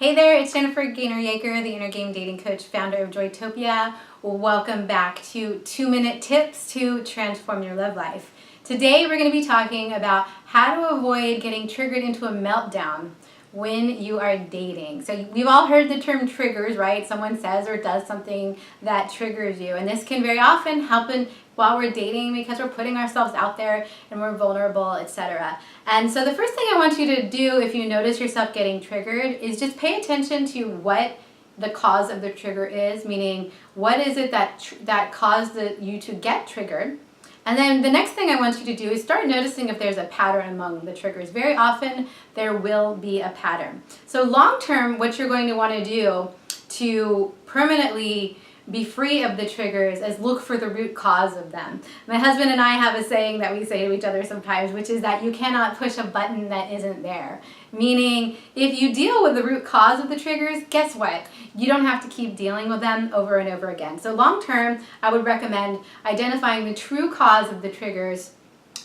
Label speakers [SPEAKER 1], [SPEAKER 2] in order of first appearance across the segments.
[SPEAKER 1] Hey there, it's Jennifer Gaynor-Yeager, the Inner Game Dating Coach, founder of Joytopia. Welcome back to 2-Minute Tips to Transform Your Love Life. Today we're going to be talking about how to avoid getting triggered into a meltdown when you are dating. So we've all heard the term triggers, right? Someone says or does something that triggers you, and this can very often happen while we're dating because we're putting ourselves out there and we're vulnerable, etc. And so the first thing I want you to do if you notice yourself getting triggered is just pay attention to what the cause of the trigger is, meaning what is it that caused you to get triggered. And then the next thing I want you to do is start noticing if there's a pattern among the triggers. Very often there will be a pattern. So long term, what you're going to want to do to permanently be free of the triggers is look for the root cause of them. My husband and I have a saying that we say to each other sometimes, which is that you cannot push a button that isn't there. Meaning, if you deal with the root cause of the triggers, guess what? You don't have to keep dealing with them over and over again. So long term, I would recommend identifying the true cause of the triggers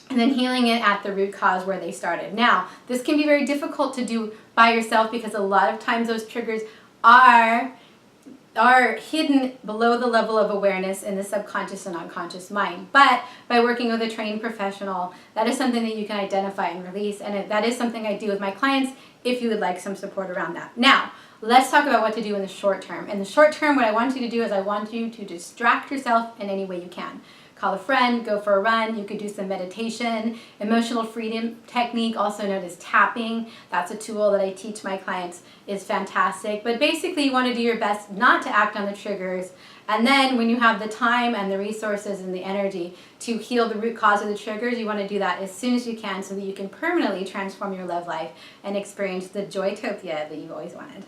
[SPEAKER 1] and then healing it at the root cause where they started. Now, this can be very difficult to do by yourself because a lot of times those triggers are hidden below the level of awareness in the subconscious and unconscious mind. But by working with a trained professional, that is something that you can identify and release, and that is something I do with my clients if you would like some support around that. Now, let's talk about what to do in the short term. In the short term, what I want you to do is I want you to distract yourself in any way you can. Call a friend, go for a run, you could do some meditation, emotional freedom technique, also known as tapping. That's a tool that I teach my clients, is fantastic. But basically you want to do your best not to act on the triggers, and then when you have the time and the resources and the energy to heal the root cause of the triggers, you want to do that as soon as you can so that you can permanently transform your love life and experience the Joytopia that you've always wanted.